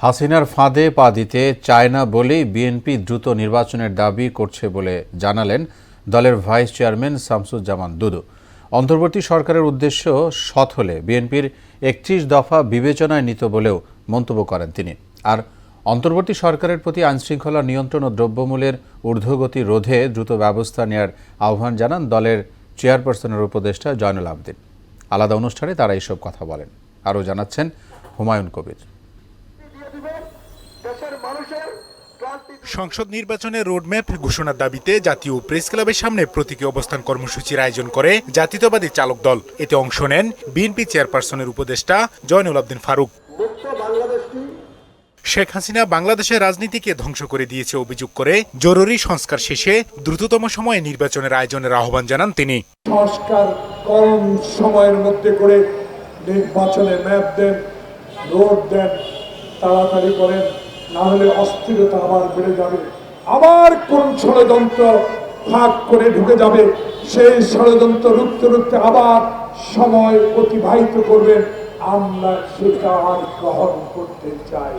হাসিনার ফাঁদে পা দিতে চায় না বলেই বিএনপি দ্রুত নির্বাচনের দাবি করছে বলে জানালেন দলের ভাইস চেয়ারম্যান শামসুজ্জামান দুদু। অন্তর্বর্তী সরকারের উদ্দেশ্য সৎ হলে বিএনপির ৩১ দফা বিবেচনায় নিত বলেও মন্তব্য করেন তিনি। আর অন্তর্বর্তী সরকারের প্রতি আইনশৃঙ্খলা নিয়ন্ত্রণ ও দ্রব্যমূল্যের ঊর্ধ্বগতি রোধে দ্রুত ব্যবস্থা নেওয়ার আহ্বান জানান দলের চেয়ারপারসনের উপদেষ্টা জয়নুল আবেদিন। আলাদা অনুষ্ঠানে তারা এসব কথা বলেন। আরও জানাচ্ছেন হুমায়ুন কবির। সংসদ নির্বাচনের রোডম্যাপ ঘোষণার দাবিতে জাতীয় প্রেস ক্লাবের সামনে প্রতীকী অবস্থান কর্মসূচির আয়োজন করে জাতীয়তাবাদী চালক দল। এতে অংশ নেন বিএনপি চেয়ারপারসনের উপদেষ্টা জয়নুল আবেদিন ফারুক। শেখ হাসিনা বাংলাদেশের রাজনীতিকে ধ্বংস করে দিয়েছে অভিযোগ করে জরুরি সংস্কার শেষে দ্রুততম সময়ে নির্বাচনের আয়োজনের আহ্বান জানান তিনি। সংস্কার কম সময়ের মধ্যে করে নির্বাচনে ম্যাপ দেন, রোড দেন, তাড়াতাড়ি করেন, না হলে অস্থিরতা আবার বেড়ে যাবে, আবার কোন ষড়যন্ত্র ভাগ করে ঢুকে যাবে, সেই ষড়যন্ত্র রুখতে রুখতে আবার সময় অতিবাহিত করবেন। আমরা সেটা আর গ্রহণ করতে চাই।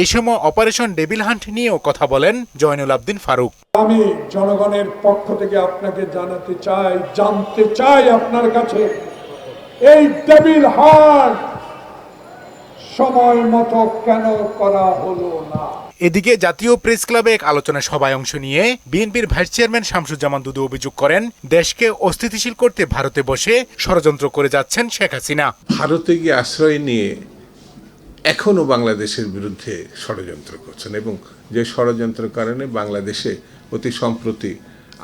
এই সময় অপারেশন ডেভিল হান্ট নিয়েও কথা বলেন জয়নুল আবেদিন ফারুক। আমি জনগণের পক্ষ থেকে আপনাকে জানতে চাই আপনার কাছে এই ডেভিল হান্ট সময় মতো কেন করা হলো না। এদিকে জাতীয় প্রেস ক্লাবে এক আলোচনা সভায় অংশ নিয়ে বিএনপির ভাইস চেয়ারম্যান শামসুজ্জামান দুদু অভিযোগ করেন, দেশকে অস্থিতিশীল করতে ভারতে বসে ষড়যন্ত্র করে যাচ্ছেন শেখ হাসিনা। ভারতে গিয়ে আশ্রয় নিয়ে এখনো বাংলাদেশের বিরুদ্ধে ষড়যন্ত্র করছেন এবং যে ষড়যন্ত্রের কারণে বাংলাদেশে অতি সম্প্রতি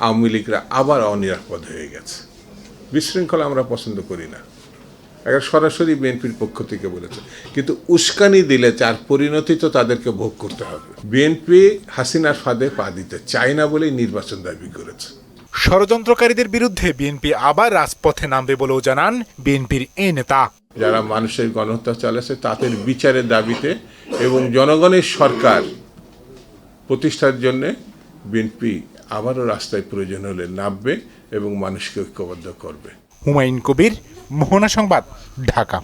আওয়ামী লীগরা আবার অনিরাপদ হয়ে গেছে। বিশৃঙ্খলা আমরা পছন্দ করি না, এবার সরাসরি বিএনপির পক্ষ থেকে বলেছে, কিন্তু উস্কানি দিলে যার পরিণতি তো তাদেরকে ভোগ করতে হবে। বিএনপি হাসিনার ফাঁদে পা দিতে চায় না বলেই নির্বাচন দাবি করেছে। ষড়যন্ত্রকারীদের বিরুদ্ধে বিএনপি আবার রাজপথে নামবে বলেও জানান বিএনপির এই নেতা। যারা মানুষের গণহত্যা চালাচ্ছে তাদের বিচারের দাবিতে এবং জনগণের সরকার প্রতিষ্ঠার জন্য বিএনপি আবারও রাস্তায় প্রয়োজন হলে নামবে এবং মানুষকে ঐক্যবদ্ধ করবে। হুমায়ুন কবির, মোহনা সংবাদ, ঢাকা।